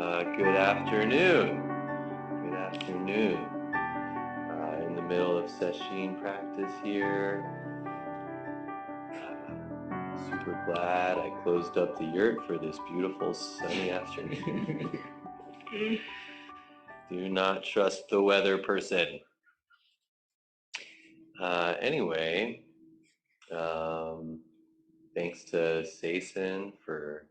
Good afternoon. Good afternoon. In the middle of sesshin practice here. Super glad I closed up the yurt for this beautiful sunny afternoon. Do not trust the weather person. Anyway, thanks to Sason for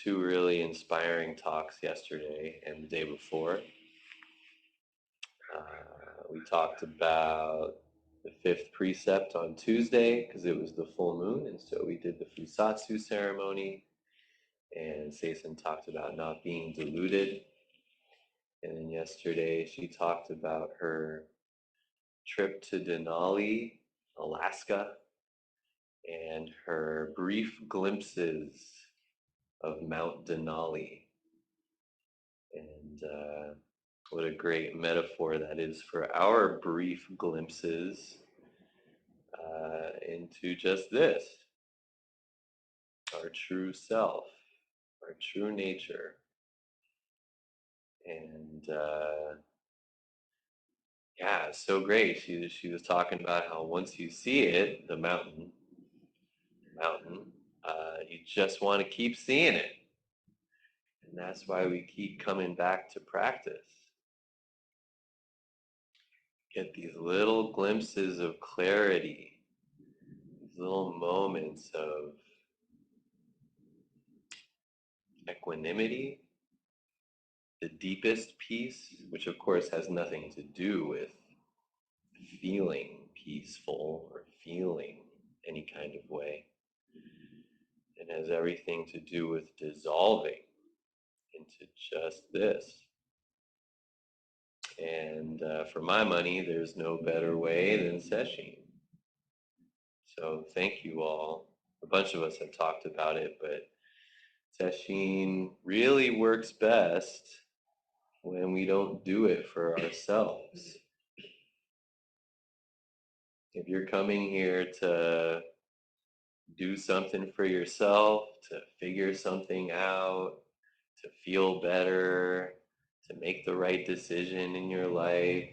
two really inspiring talks yesterday and the day before. We talked about the fifth precept on Tuesday because it was the full moon, and so we did the Fusatsu ceremony. And Sason talked about not being deluded. And then yesterday she talked about her trip to Denali, Alaska, and her brief glimpses of Mount Denali. And what a great metaphor that is for our brief glimpses into just this, our true self, our true nature. And yeah, it's so great. She was talking about how once you see it, the mountain, you just want to keep seeing it. And that's why we keep coming back to practice. Get these little glimpses of clarity, these little moments of equanimity, the deepest peace, which of course has nothing to do with feeling peaceful or feeling any kind of way. It has everything to do with dissolving into just this. And for my money, there's no better way than sesshin. So thank you all. A bunch of us have talked about it, but sesshin really works best when we don't do it for ourselves. If you're coming here to do something for yourself, to figure something out, to feel better, to make the right decision in your life,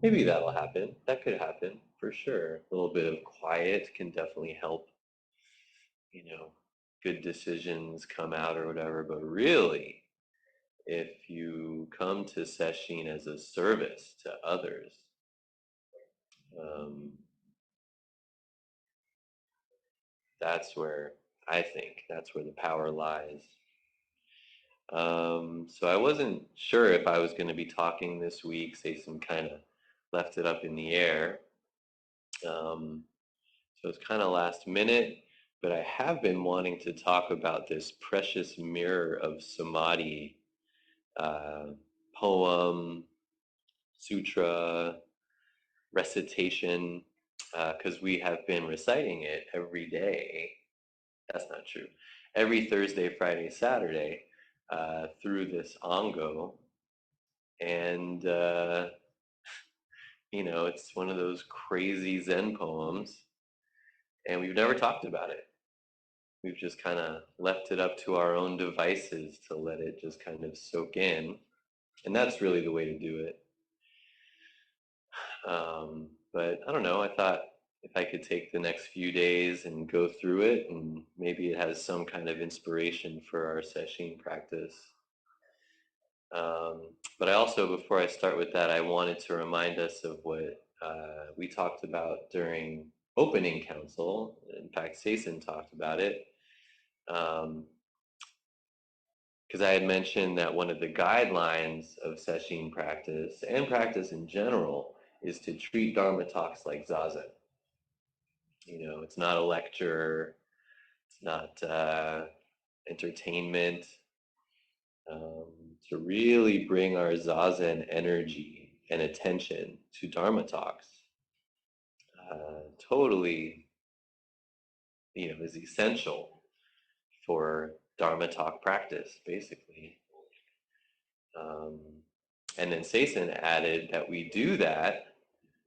maybe that'll happen. That could happen for sure. A little bit of quiet can definitely help, good decisions come out or whatever. But really, if you come to sesshin as a service to others, that's where that's where the power lies. So I wasn't sure if I was going to be talking this week. Sason kind of left it up in the air. So it's kind of last minute, but I have been wanting to talk about this precious mirror of Samadhi poem, sutra, recitation, because we have been reciting it every day. That's not true. Every Thursday, Friday, Saturday through this Ango. And, it's one of those crazy Zen poems. And we've never talked about it. We've just kind of left it up to our own devices to let it just kind of soak in. And that's really the way to do it. But I don't know, I thought if I could take the next few days and go through it, and maybe it has some kind of inspiration for our sesshin practice. But I also, before I start with that, I wanted to remind us of what we talked about during opening council. In fact, Sason talked about it. Because I had mentioned that one of the guidelines of sesshin practice and practice in general is to treat Dharma talks like zazen. It's not a lecture, it's not entertainment. To really bring our zazen energy and attention to Dharma talks totally, is essential for Dharma talk practice, basically. And then Sason added that we do that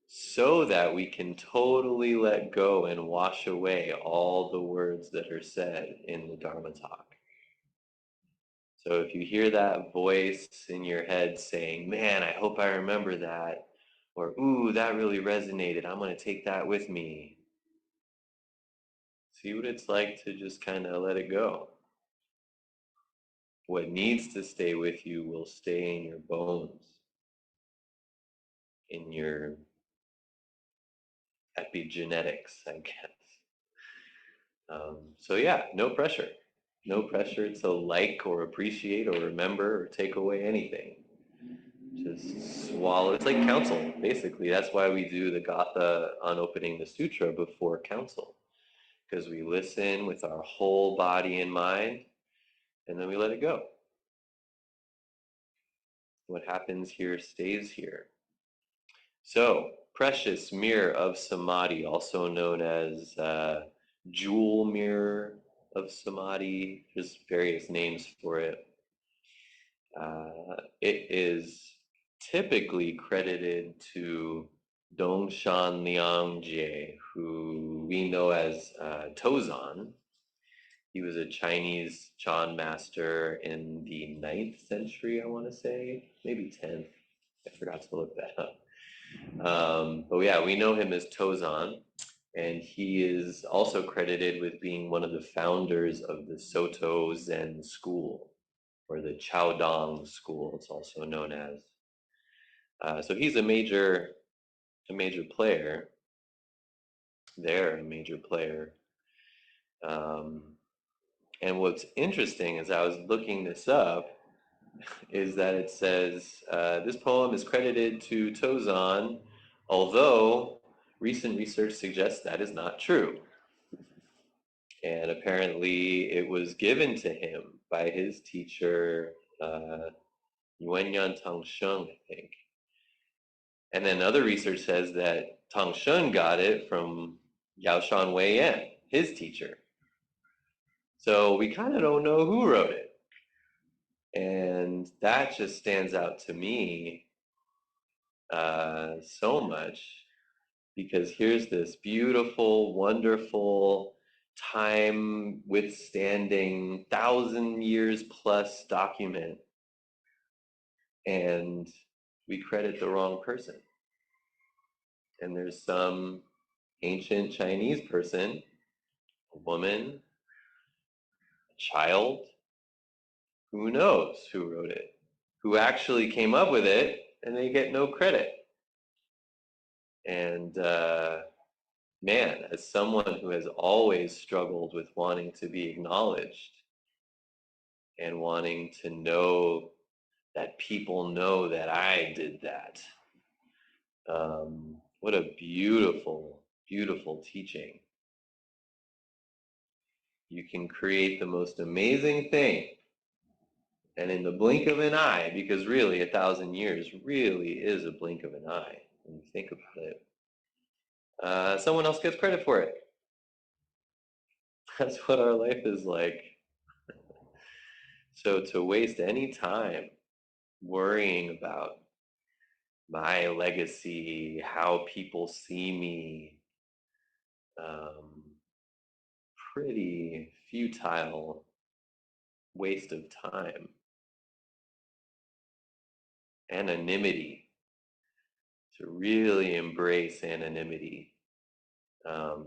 so that we can totally let go and wash away all the words that are said in the Dharma talk. So if you hear that voice in your head saying, man, I hope I remember that, or, ooh, that really resonated, I'm going to take that with me. See what it's like to just kind of let it go. What needs to stay with you will stay in your bones, in your epigenetics, I guess. So yeah, no pressure. No pressure to like or appreciate or remember or take away anything. Just swallow. It's like counsel, basically. That's why we do the Gatha on opening the sutra before counsel, because we listen with our whole body and mind, and then we let it go. What happens here stays here. So, precious mirror of Samadhi, also known as jewel mirror of Samadhi, there's various names for it. It is typically credited to Dongshan Liangjie, who we know as Tozan. He was a Chinese Chan master in the 9th century, I want to say, maybe 10th. I forgot to look that up. But yeah, we know him as Tozan, and he is also credited with being one of the founders of the Soto Zen school, or the Chaodong school, it's also known as. So he's a major player there, a major player. Um, and what's interesting as I was looking this up is that it says this poem is credited to Tozan, although recent research suggests that is not true. And apparently it was given to him by his teacher, Yuanyan Tangsheng, I think. And then other research says that Tangsheng got it from Yaoshan Wei Yan, his teacher. So we kind of don't know who wrote it. And that just stands out to me so much, because here's this beautiful, wonderful, time withstanding, 1,000 years plus document, and we credit the wrong person. And there's some ancient Chinese person, a woman, a child, who knows who wrote it, who actually came up with it, and they get no credit. And man, as someone who has always struggled with wanting to be acknowledged and wanting to know that people know that I did that, what a beautiful, beautiful teaching. You can create the most amazing thing, and in the blink of an eye, because really 1,000 years really is a blink of an eye when you think about it, someone else gets credit for it. That's what our life is like. So to waste any time worrying about my legacy, how people see me, pretty futile waste of time. Anonymity, to really embrace anonymity,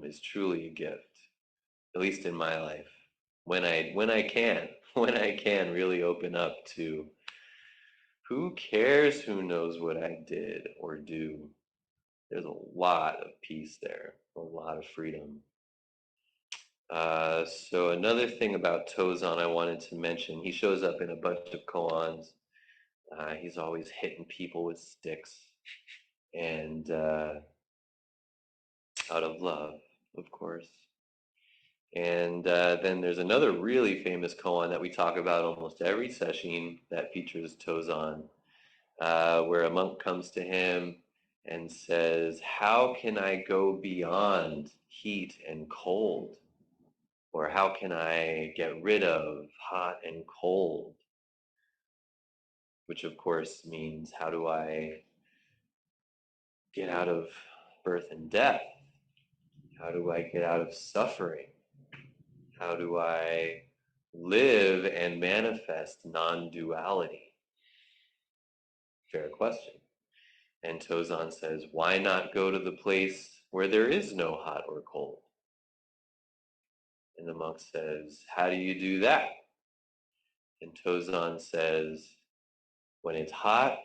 is truly a gift, at least in my life. When I can, when I can really open up to who cares who knows what I did or do. There's a lot of peace there, a lot of freedom. So another thing about Tozan I wanted to mention, he shows up in a bunch of koans. He's always hitting people with sticks, and out of love, of course. And then there's another really famous koan that we talk about almost every session that features Tozan, where a monk comes to him and says, how can I go beyond heat and cold? Or how can I get rid of hot and cold? Which of course means, how do I get out of birth and death? How do I get out of suffering? How do I live and manifest non-duality? Fair question. And Tozan says, why not go to the place where there is no hot or cold? And the monk says, how do you do that? And Tozan says, when it's hot,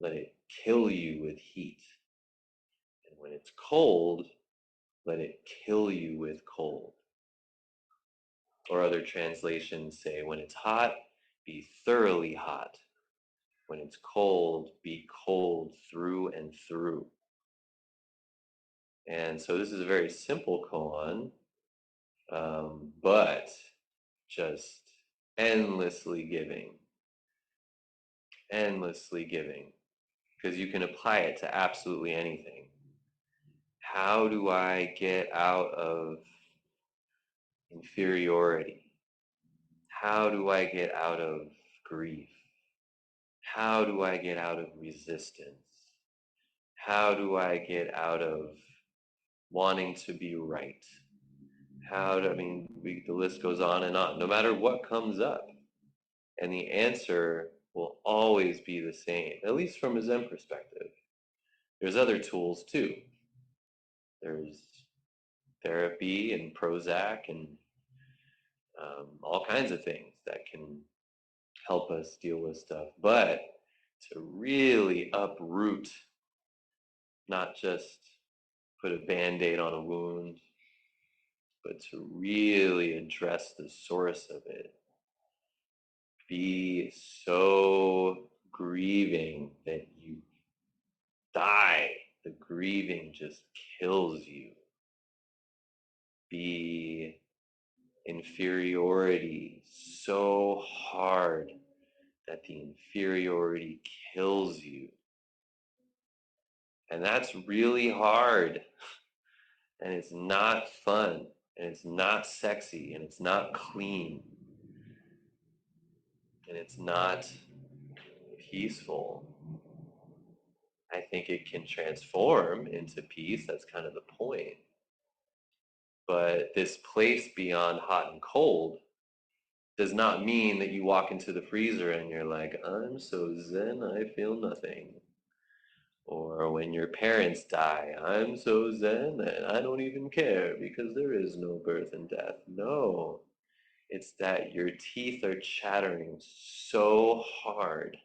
let it kill you with heat. And when it's cold, let it kill you with cold. Or other translations say, when it's hot, be thoroughly hot. When it's cold, be cold through and through. And so this is a very simple koan, but just endlessly giving, because you can apply it to absolutely anything. How do I get out of inferiority? How do I get out of grief? How do I get out of resistance? How do I get out of wanting to be right? The list goes on and on, no matter what comes up. And the answer will always be the same, at least from a Zen perspective. There's other tools too. There's therapy and Prozac and all kinds of things that can help us deal with stuff. But to really uproot, not just put a Band-Aid on a wound, but to really address the source of it. Be so grieving that you die. The grieving just kills you. Be inferiority so hard that the inferiority kills you. And that's really hard. And it's not fun. And it's not sexy. And it's not clean. And it's not peaceful. I think it can transform into peace. That's kind of the point. But this place beyond hot and cold does not mean that you walk into the freezer and you're like, I'm so zen, I feel nothing. Or when your parents die, I'm so zen that I don't even care because there is no birth and death. No, it's that your teeth are chattering so hard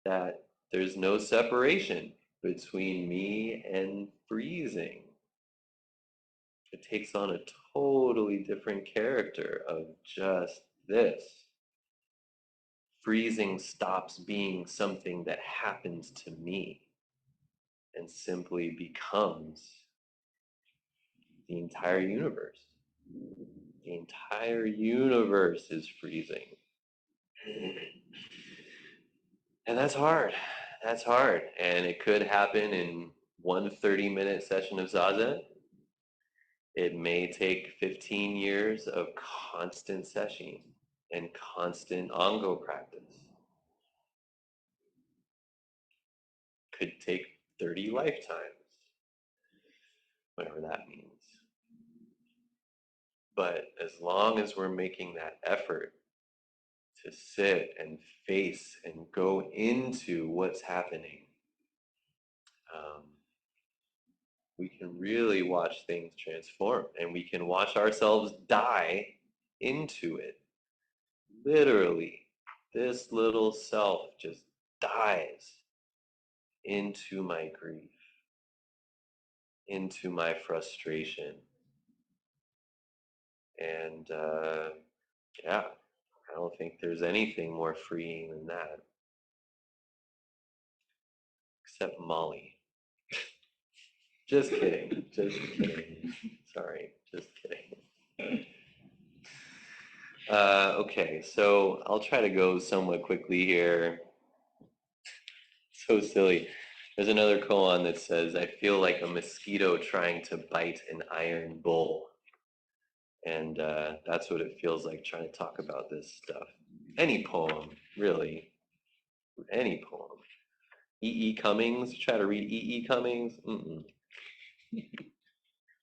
that there's no separation between me and freezing. It takes on a totally different character of just this. Freezing stops being something that happens to me and simply becomes the entire universe. The entire universe is freezing. And that's hard. That's hard. And it could happen in one 30-minute session of Zazen. It may take 15 years of constant session and constant Ango practice. Could take 30 lifetimes, whatever that means. But as long as we're making that effort to sit and face and go into what's happening, we can really watch things transform, and we can watch ourselves die into it. Literally, this little self just dies into my grief, into my frustration. And yeah, I don't think there's anything more freeing than that. Except Molly. Just kidding. Just kidding. Sorry. Just kidding. Okay, so I'll try to go somewhat quickly here. So silly. There's another koan that says, I feel like a mosquito trying to bite an iron bull. And that's what it feels like trying to talk about this stuff. Any poem, really. Any poem. E. E. Cummings, try to read E. E. Cummings.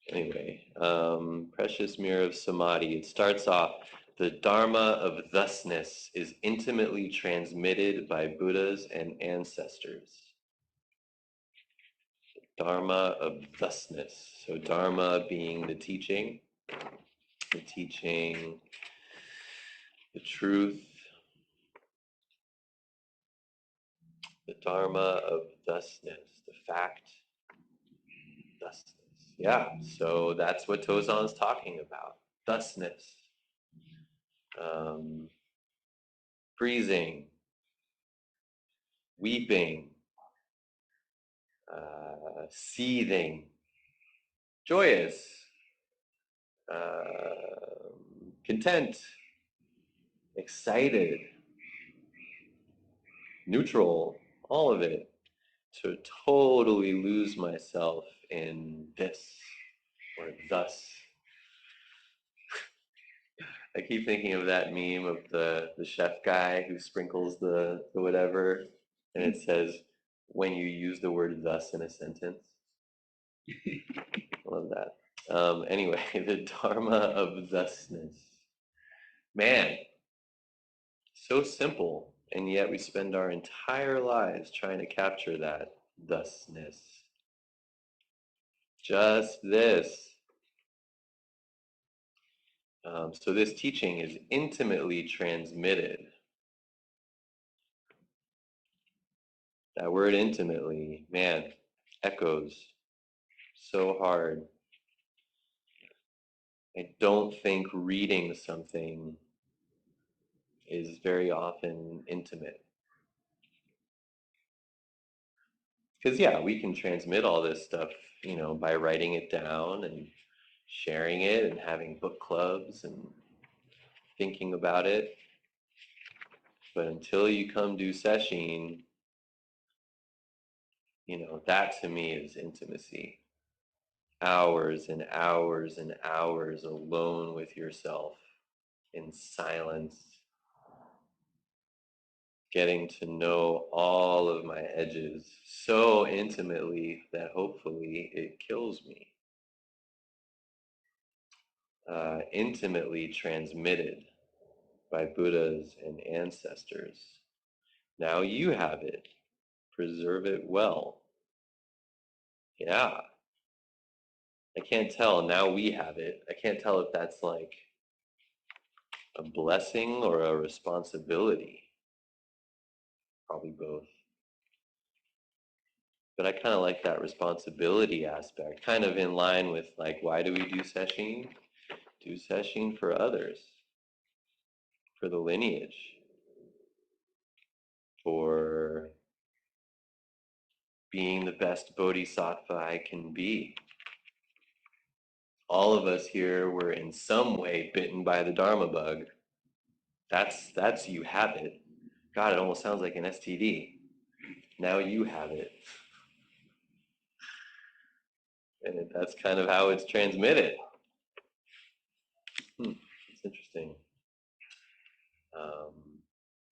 Anyway, Precious Mirror of Samadhi. It starts off, The Dharma of thusness is intimately transmitted by Buddhas and ancestors. Dharma of thusness. So Dharma being the teaching, the truth, the Dharma of thusness, the fact, thusness. Yeah, so that's what Tozan's talking about. Thusness. Freezing, weeping, seething, joyous, content, excited, neutral, all of it, to totally lose myself in this or thus. I keep thinking of that meme of the chef guy who sprinkles the whatever, and it says, when you use the word thus in a sentence. I love that. Anyway, the Dharma of thusness. Man, so simple, and yet we spend our entire lives trying to capture that thusness. Just this. So this teaching is intimately transmitted. That word intimately, man, echoes so hard. I don't think reading something is very often intimate. Because, yeah, we can transmit all this stuff, by writing it down and sharing it and having book clubs and thinking about it. But until you come do sesshin, that to me is intimacy. Hours and hours and hours alone with yourself in silence, getting to know all of my edges so intimately that hopefully it kills me. Intimately transmitted by Buddhas and ancestors. Now you have it. Preserve it well. Yeah. I can't tell. Now we have it. I can't tell if that's like a blessing or a responsibility. Probably both. But I kind of like that responsibility aspect, kind of in line with like, why do we do sesshin? Do sesshin for others, for the lineage, for being the best bodhisattva I can be. All of us here were in some way bitten by the Dharma bug. That's you have it. God, it almost sounds like an STD. Now you have it. And that's kind of how it's transmitted. It's interesting.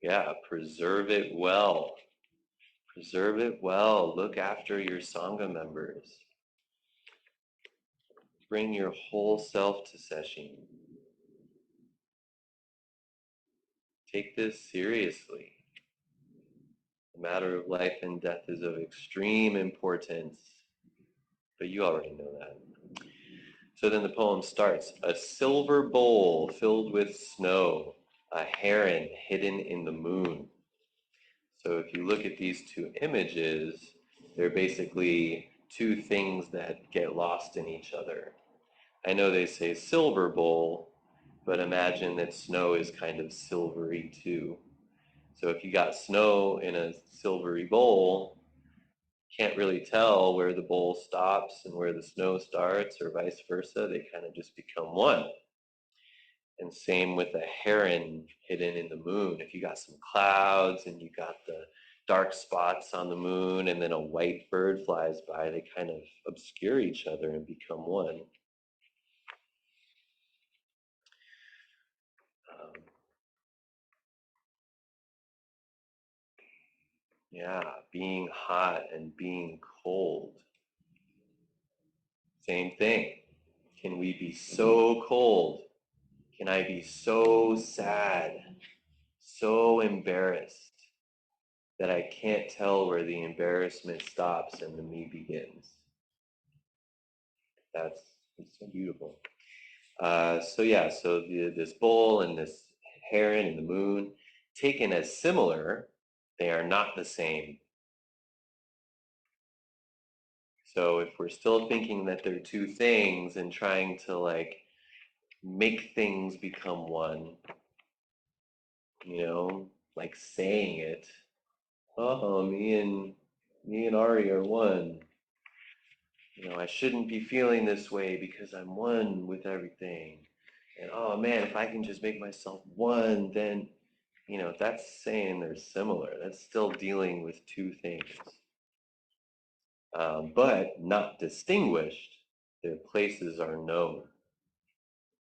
Yeah, preserve it well. Preserve it well. Look after your Sangha members. Bring your whole self to sesshin. Take this seriously. The matter of life and death is of extreme importance, but you already know that. So then the poem starts, a silver bowl filled with snow, a heron hidden in the moon. So if you look at these two images, they're basically two things that get lost in each other. I know they say silver bowl, but imagine that snow is kind of silvery too. So if you got snow in a silvery bowl, can't really tell where the bowl stops and where the snow starts or vice versa. They kind of just become one. And same with a heron hidden in the moon. If you got some clouds and you got the dark spots on the moon and then a white bird flies by, they kind of obscure each other and become one. Yeah, being hot and being cold. Same thing. Can we be so cold can I be so sad, so embarrassed that I can't tell where the embarrassment stops and the me begins. It's so beautiful. So this bull and this heron and the moon, taken as similar, they are not the same. So if we're still thinking that they're two things and trying to like make things become one, like saying it, oh, me and Ari are one. I shouldn't be feeling this way because I'm one with everything. And oh man, if I can just make myself one, then, that's saying they're similar. That's still dealing with two things. But not distinguished, their places are known.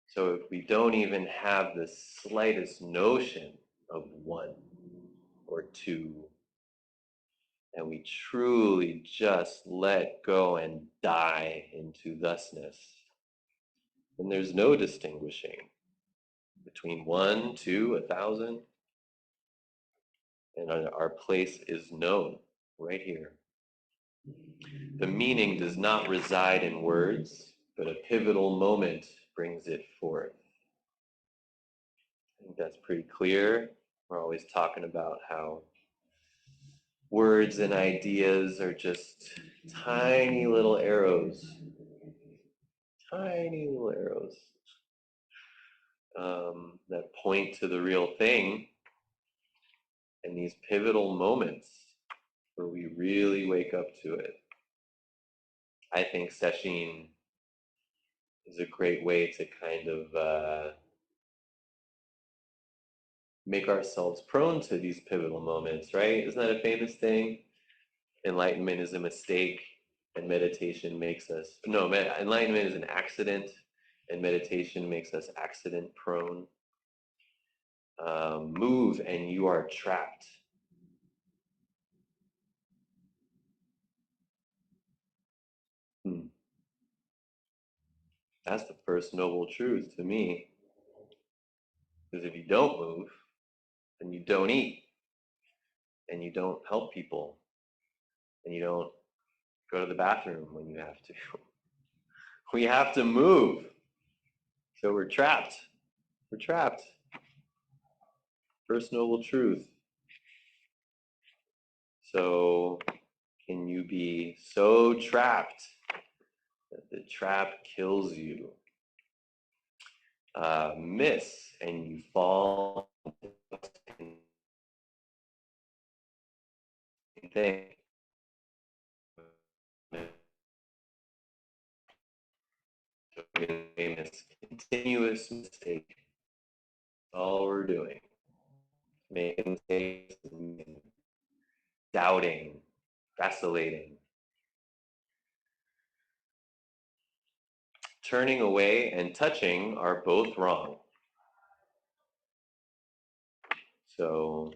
So if we don't even have the slightest notion of one or two, and we truly just let go and die into thusness, then there's no distinguishing between 1, 2, 1,000, and our place is known right here. The meaning does not reside in words, but a pivotal moment brings it forth. I think that's pretty clear. We're always talking about how words and ideas are just tiny little arrows, that point to the real thing. And these pivotal moments where we really wake up to it. I think sesshin is a great way to kind of make ourselves prone to these pivotal moments, right? Isn't that a famous thing? Enlightenment is a mistake, and meditation makes us, no, enlightenment is an accident, and meditation makes us accident prone. Move and you are trapped. That's the first noble truth to me. Because if you don't move, then you don't eat, and you don't help people, and you don't go to the bathroom when you have to. We have to move. So we're trapped. We're trapped. First noble truth. So can you be so trapped that the trap kills you? Miss and you fall thing. Famous continuous mistake. All we're doing. Making mistakes, doubting, vacillating. Turning away and touching are both wrong. So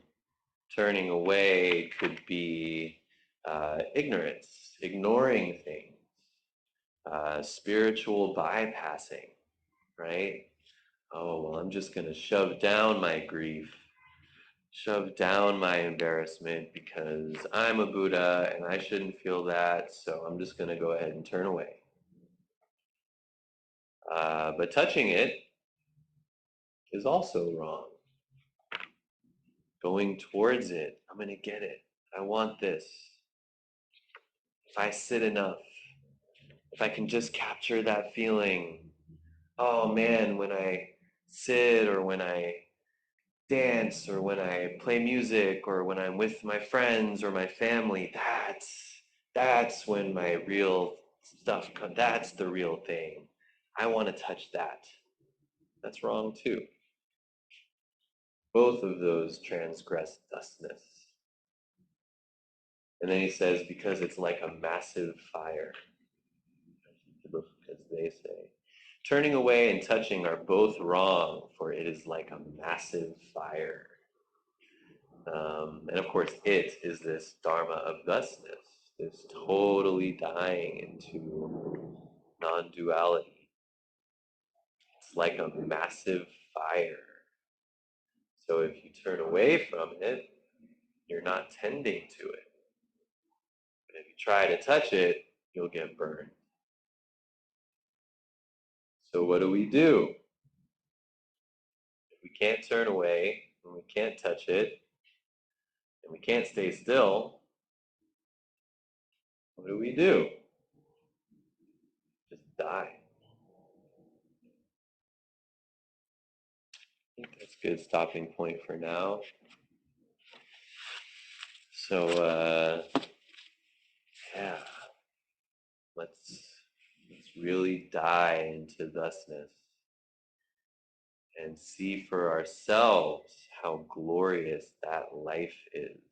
turning away could be ignorance, ignoring things, spiritual bypassing, right? Oh, well, I'm just going to shove down my grief, shove down my embarrassment because I'm a Buddha and I shouldn't feel that, so I'm just going to go ahead and turn away. But touching it is also wrong. Going towards it, I'm going to get it. I want this. If I sit enough, if I can just capture that feeling, oh man, when I sit or when I dance or when I play music or when I'm with my friends or my family, that's when my real stuff comes. That's the real thing. I want to touch that. That's wrong too. Both of those transgress thusness. And then he says, because it's like a massive fire, as they say. Turning away and touching are both wrong, for it is like a massive fire. And of course, it is this dharma of thusness, this totally dying into non-duality. It's like a massive fire. So if you turn away from it, you're not tending to it. But if you try to touch it, you'll get burned. So what do? If we can't turn away, and we can't touch it, and we can't stay still, what do? Just die. I think that's a good stopping point for now. So, yeah, let's really die into thusness and see for ourselves how glorious that life is.